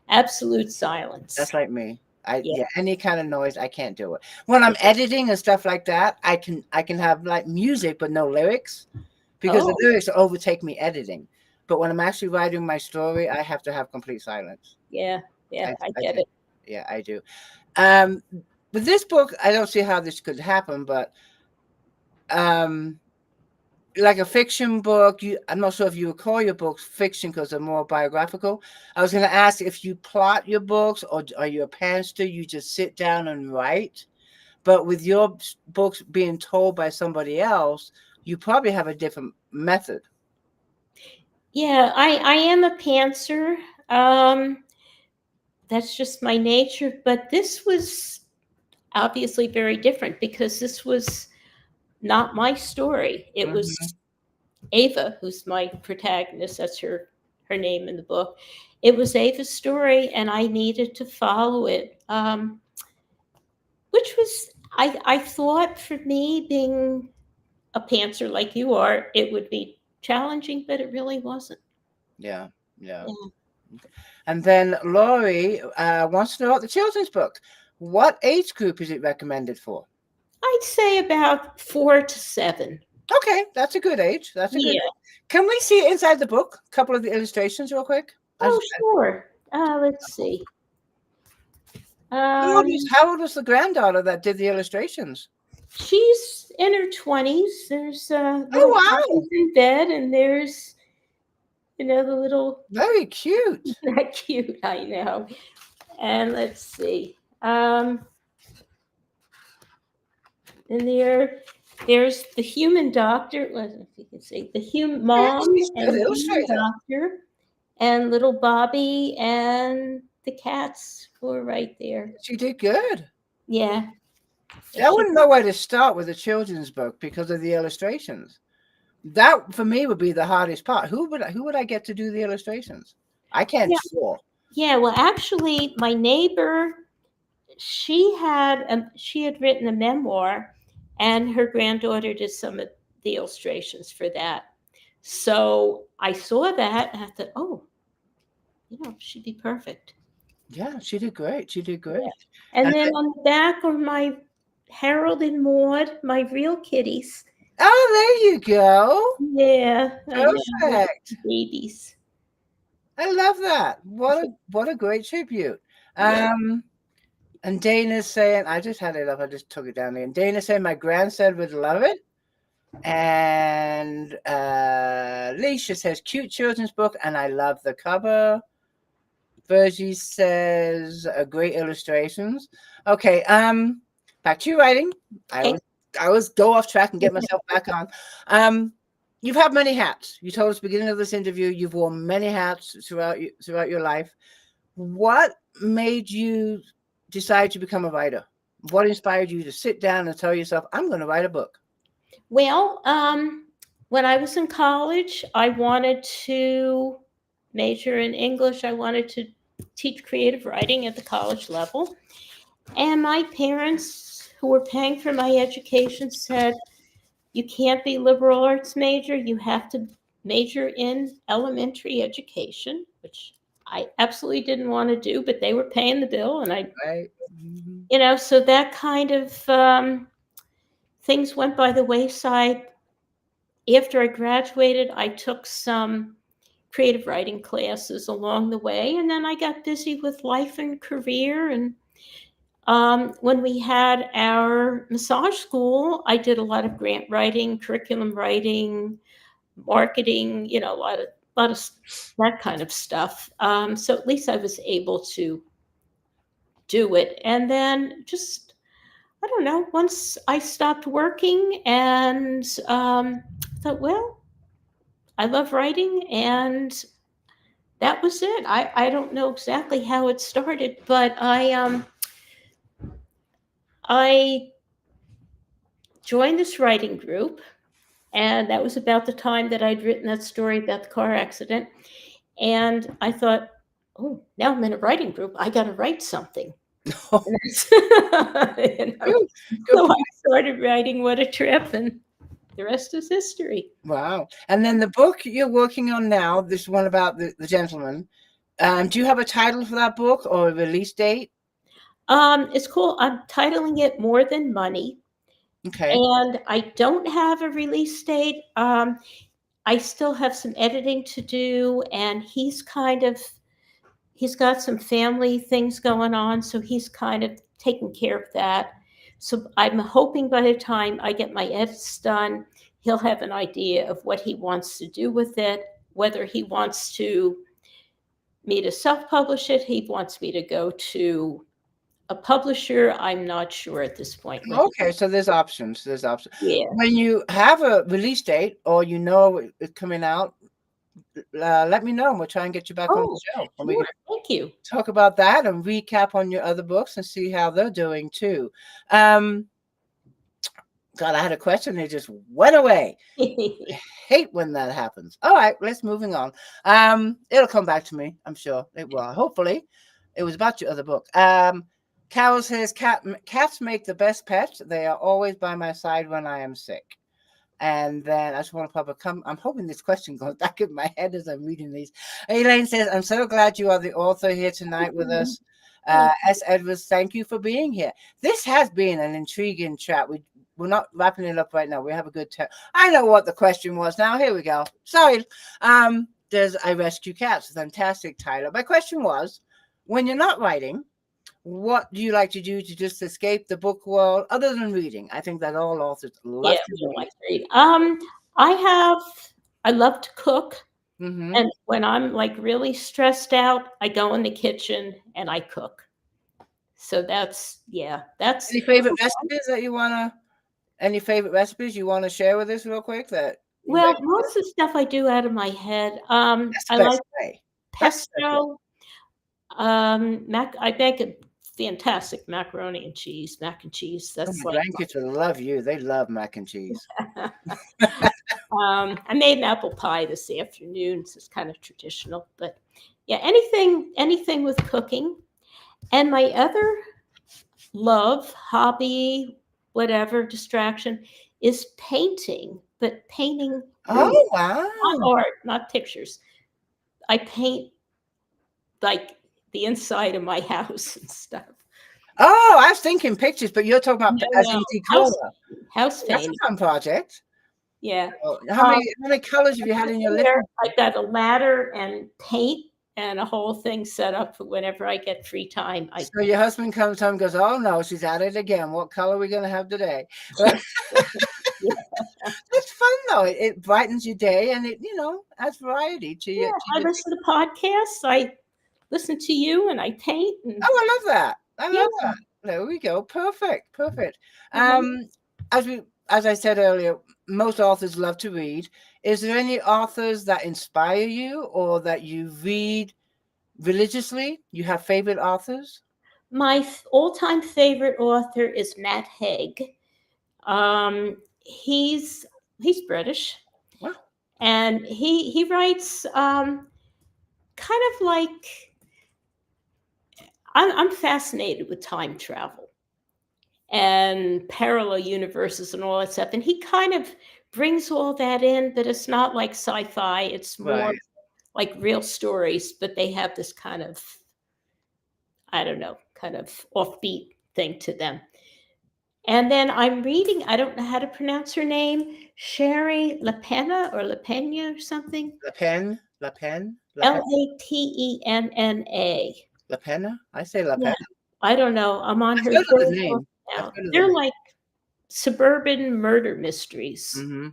Absolute silence. That's like me. Yeah. Any kind of noise, I can't do it. When I'm editing and stuff like that, I can have like music but no lyrics because the lyrics overtake me editing. But when I'm actually writing my story, I have to have complete silence. Yeah, I get it. Yeah, I do. With this book, I don't see how this could happen, but like a fiction book, I'm not sure if you would call your books fiction because they're more biographical. I was going to ask if you plot your books, or are you a pantser? You just sit down and write. But with your books being told by somebody else, you probably have a different method. Yeah, I am a pantser. That's just my nature. But this was obviously very different because this was not my story. It was Ava, who's my protagonist. That's her name in the book. It was Ava's story, and I needed to follow it, which was, I thought for me, being a pantser like you are, it would be challenging, but it really wasn't. Yeah. And then Laurie wants to know about the children's book. What age group is it recommended for? I'd say about 4 to 7. Okay, that's a good age. That's a good age. Can we see inside the book a couple of the illustrations real quick? Oh, sure. Let's see. How old was the granddaughter that did the illustrations? She's in her 20s. There's Oh, little wow. puppies in bed, and there's, the little. Very cute. Not cute, I know. And let's see. And there's the human doctor. Let's see if you can see the human mom she's a and good the human illustrator. doctor, and little Bobby and the cats were right there. She did good. Yeah. I wouldn't know where to start with a children's book because of the illustrations. That for me would be the hardest part. Who would I get to do the illustrations? I can't draw. Yeah, well, actually, my neighbor, she had written a memoir, and her granddaughter did some of the illustrations for that. So I saw that, and I thought, oh, she'd be perfect. Yeah, she did great. She did great. Yeah. And then on the back are my Harold and Maude, my real kitties. Oh, there you go. Yeah. Perfect. Babies. I love that. What a great tribute. And Dana's saying, I just had it up. I just took it down there. And Dana's saying my grandson would love it. And Leisha says cute children's book, and I love the cover. Virgie says great illustrations. Okay, back to your writing. I always go off track and get myself back on. You've had many hats. You told us at the beginning of this interview you've worn many hats throughout your life. What made you decide to become a writer? What inspired you to sit down and tell yourself, I'm going to write a book? Well, when I was in college, I wanted to major in English. I wanted to teach creative writing at the college level. And my parents, who were paying for my education, said, you can't be liberal arts major. You have to major in elementary education, which I absolutely didn't want to do, but they were paying the bill. And so that kind of things went by the wayside. After I graduated, I took some creative writing classes along the way, and then I got busy with life and career. And when we had our massage school, I did a lot of grant writing, curriculum writing, marketing, a lot of that kind of stuff. So at least I was able to do it. And then just, I don't know, once I stopped working and thought, well, I love writing, and that was it. I don't know exactly how it started, but I joined this writing group, and that was about the time that I'd written that story about the car accident. And I thought, oh, now I'm in a writing group. I got to write something. So I started writing What a Trip, and the rest is history. Wow. And then the book you're working on now, this one about the gentleman, do you have a title for that book or a release date? It's cool. I'm titling it More Than Money. Okay. And I don't have a release date. I still have some editing to do, and he's got some family things going on, so he's kind of taking care of that. So I'm hoping by the time I get my edits done, he'll have an idea of what he wants to do with it, whether he wants me to self-publish it, he wants me to go to a publisher. I'm not sure at this point. Okay, so there's options. Yeah. When you have a release date or it's coming out, let me know and we'll try and get you back on the show. Sure. Thank you. Talk about that and recap on your other books and see how they're doing too. God, I had a question. It just went away. I hate when that happens. All right, let's moving on. It'll come back to me. I'm sure it will. Hopefully. It was about your other book. Carol says, cats make the best pets. They are always by my side when I am sick. And then I just want to I'm hoping this question goes back in my head as I'm reading these. Elaine says, I'm so glad you are the author here tonight with us. S. Edwards, thank you for being here. This has been an intriguing chat. We're not wrapping it up right now. We have a good time. I know what the question was now. Here we go. Sorry. There's I Rescue Cats. Fantastic title. My question was, when you're not writing, What do you like to do to just escape the book world other than reading? I think that all authors love Yeah, to we don't read. like to read. I love to cook. Mm-hmm. And when I'm like really stressed out, I go in the kitchen and I cook. So that's Any favorite recipes that you wanna? Any favorite recipes you want to share with us real quick that you well, make? most of the stuff I do out of my head. That's I the best like way. That's the best way. pesto. I make a fantastic macaroni and cheese, mac and cheese. Oh, That's my like grandkids will love you. They love mac and cheese. I made an apple pie this afternoon. So it's kind of traditional, but yeah, anything with cooking. And my other love, hobby, whatever distraction is painting, but painting Oh, not wow. art, not pictures. I paint like the inside of my house and stuff. Oh, I was thinking pictures, but you're talking about No, as no, in decor. house That's a painting. fun project. Yeah. How many colors have you had in your living room? I've got a ladder and paint and a whole thing set up for whenever I get free time. So your husband comes home and goes, "Oh no, she's at it again. What color are we going to have today?" Yeah, That's fun though. It brightens your day and it, adds variety to yeah, your. I listen to podcasts. I listen to you and I paint and Oh, I love that. I yeah. love that. There we go. Perfect. Perfect. Mhm. As I said earlier, most authors love to read. Is there any authors that inspire you or that you read religiously? You have favorite authors? My all-time favorite author is Matt Haig. He's British, Well, and he writes kind of like I'm fascinated with time travel and parallel universes and all that stuff. And he kind of brings all that in, but it's not like sci-fi. It's more right. like real stories, but they have this kind of, I don't know, kind of offbeat thing to them. And then I'm reading, I don't know how to pronounce her name, Sherry LaPena or LaPena or something. La Pen, La Pen, La Pen, Latenna. La Pena. I say La Yeah, Pen. I don't know. I'm on I've her heard of the third book name. I've now. heard of the They're name. like suburban murder mysteries. Mm-hmm.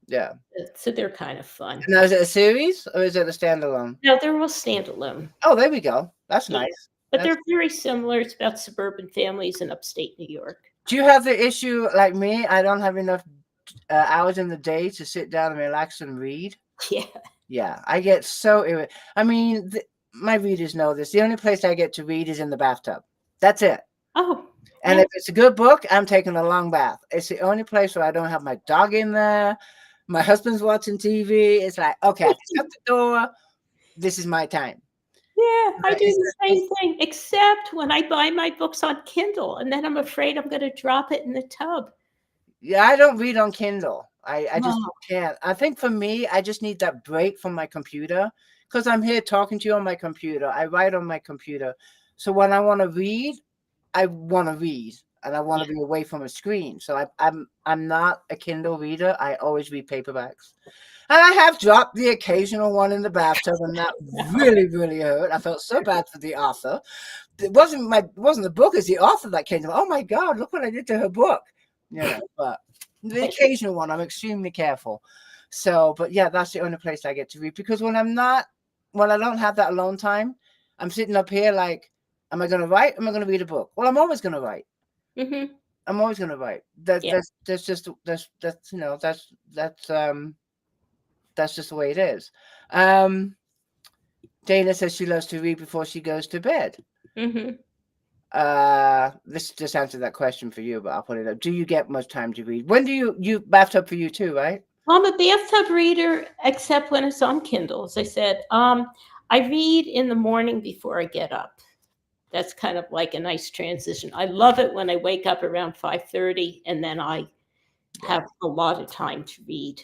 Yeah. So they're kind of fun. Now, is it a series or is it a standalone? No, they're all standalone. Oh, there we go. That's Yeah. nice. But That's. they're very similar. It's about suburban families in upstate New York. Do you have the issue like me? I don't have enough hours in the day to sit down and relax and read. Yeah. Yeah, I get so irritated. I mean, my readers know this. The only place I get to read is in the bathtub. That's it. Oh, And yeah. if it's a good book, I'm taking a long bath. It's the only place where I don't have my dog in there. My husband's watching TV. It's like, okay, I have to shut the door. This is my time. Yeah, I do It's, the same thing, except when I buy my books on Kindle, and then I'm afraid I'm going to drop it in the tub. yeah, I don't read on Kindle. I just Oh, can't. I think for me, I just need that break from my computer because I'm here talking to you on my computer. I write on my computer. So when I want to read, I want to read and I want to be away from a screen. So I'm not a Kindle reader. I always read paperbacks. And I have dropped the occasional one in the bathtub, and that really, really hurt. I felt so bad for the author. It wasn't the book, it's the author that came to me. Oh my God, look what I did to her book. But the occasional one, I'm extremely careful. So, but yeah, that's the only place I get to read because when I don't have that alone time, I'm sitting up here like, am I going to write? Am I going to read a book? Well, I'm always going to write. mm-hmm. I'm always going to write. That's just the way it is. Dana says she loves to read before she goes to bed. Mm-hmm. This just answered that question for you, but I'll put it up. Do you get much time to read? When do you bathtub for you too, right? Well, I'm a bathtub reader, except when it's on Kindle, as I said. I read in the morning before I get up. That's kind of like a nice transition. I love it when I wake up around 5:30 and then I have a lot of time to read.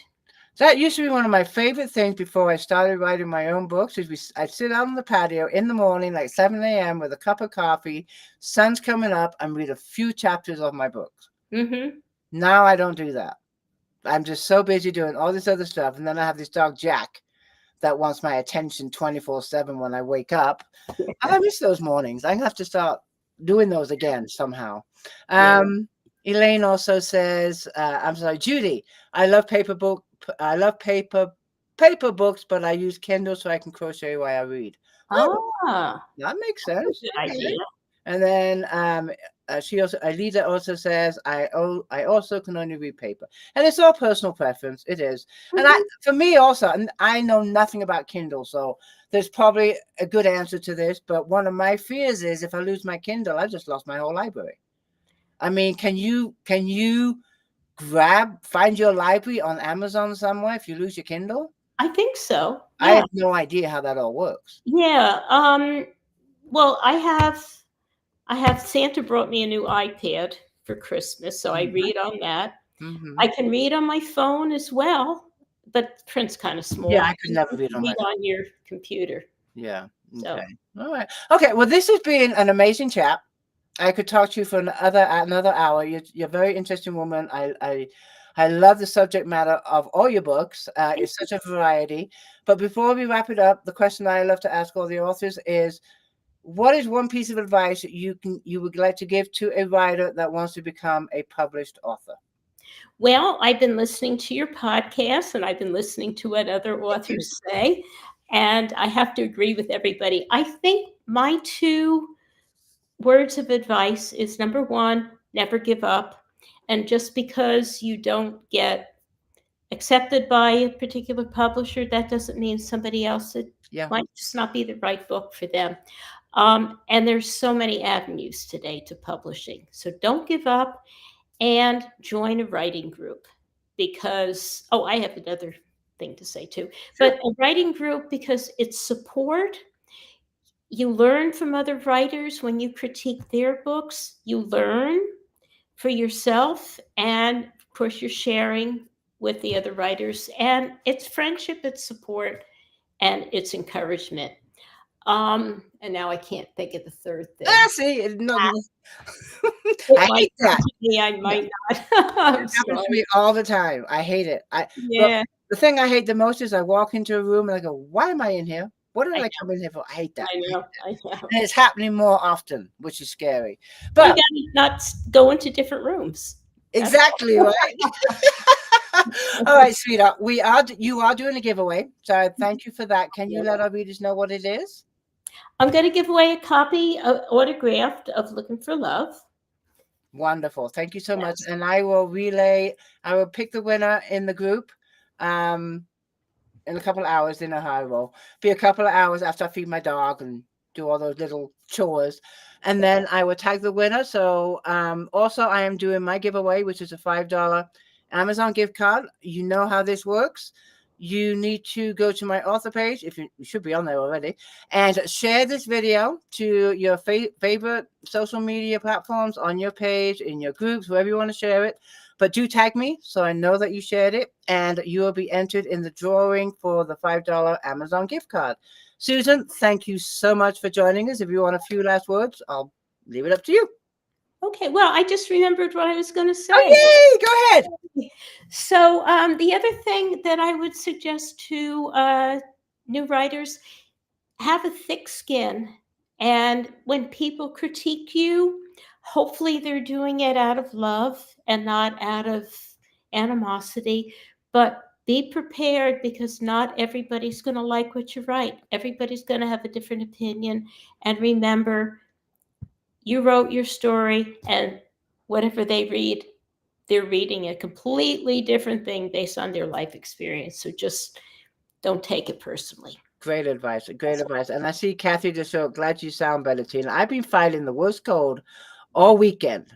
That used to be one of my favorite things before I started writing my own books. I'd sit out on the patio in the morning, like 7 a.m. with a cup of coffee, sun's coming up, and read a few chapters of my books. Mm-hmm. Now I don't do that. I'm just so busy doing all this other stuff. And then I have this dog, Jack, that wants my attention 24/7 when I wake up. And I miss those mornings. I'm going to have to start doing those again somehow. Yeah. Elaine also says, I'm sorry, Judy, I love I love paper books, but I use Kindle so I can crochet while I read. Oh, Ah, that makes that's a sense. good Okay. idea. And then Alida also says, I also can only read paper. And it's all personal preference. It is. And Mhm. for me also, and I know nothing about Kindle, so there's probably a good answer to this. But one of my fears is if I lose my Kindle, I just lost my whole library. I mean, can you find your library on Amazon somewhere if you lose your Kindle? I think so. I Yeah. have no idea how that all works. Yeah. Well, I have Santa brought me a new iPad for Christmas, so I read on that. Mm-hmm. I can read on my phone as well, but the print's kind of small. Yeah, I could never read on my Read on your computer. Yeah. So Okay. All right. Okay. Well, this has been an amazing chat. I could talk to you for another hour. You're a very interesting woman. I love the subject matter of all your books. It's such a variety. But before we wrap it up, the question I love to ask all the authors is, what is one piece of advice you would like to give to a writer that wants to become a published author? well, I've been listening to your podcast and I've been listening to what other authors say, and I have to agree with everybody. I think my two words of advice is number one, never give up. And just because you don't get accepted by a particular publisher, that doesn't mean somebody else, it Yeah. might just not be the right book for them. And there's so many avenues today to publishing. So don't give up and join a writing group because, oh, I have another thing to say too. Sure. But a writing group because it's support. You learn from other writers when you critique their books. You learn for yourself. And of course, you're sharing with the other writers. And it's friendship, it's support, and it's encouragement. And now I can't think of the third thing. See, no, It I might hate that. come to me, I might not. It I'm happens to sorry. me all the time. I hate it. But Yeah, the thing I hate the most is I walk into a room and I go, "Why am I in here? What did I I know, come in here for?" I hate that. I know, I know. And it's happening more often, which is scary. You But gotta not go into different rooms. That's all. exactly right. All right, sweetheart. You are doing a giveaway, so I thank you for that. Can you let our readers know what it is? I'm going to give away a copy of autographed of Looking for Love. Wonderful. Thank you so much. Yes. And I will pick the winner in the group in a couple of hours. In a it will be a couple of hours after I feed my dog and do all those little chores. And then I will tag the winner. So also I am doing my giveaway, which is a $5 Amazon gift card. You know how this works. You need to go to my author page, if you should be on there already, and share this video to your favorite social media platforms, on your page, in your groups, wherever you want to share it. But do tag me so I know that you shared it, and you will be entered in the drawing for the $5 Amazon gift card. Susan, thank you so much for joining us. If you want a few last words, I'll leave it up to you. Okay, well, I just remembered what I was going to say. Oh, yay! Go ahead. So, the other thing that I would suggest to new writers, have a thick skin. And when people critique you, hopefully they're doing it out of love and not out of animosity. But be prepared because not everybody's going to like what you write. Everybody's going to have a different opinion. And remember, you wrote your story, and whatever they read, they're reading a completely different thing based on their life experience. So just don't take it personally. Great advice. Great advice. And I see Kathy just so glad you sound better, Tina. I've been fighting the worst cold all weekend,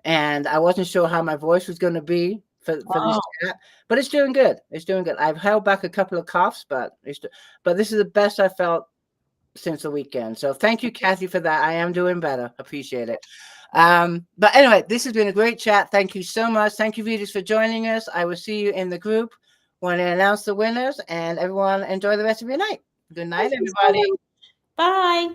and I wasn't sure how my voice was going to be for this chat, but it's doing good. It's doing good. I've held back a couple of coughs, but this is the best I felt since the weekend. So thank you, Kathy, for that. I am doing better. Appreciate it. But anyway, this has been a great chat. Thank you so much. Thank you, readers, for joining us. I will see you in the group when I announce the winners, and everyone enjoy the rest of your night. Good night, everybody. Bye.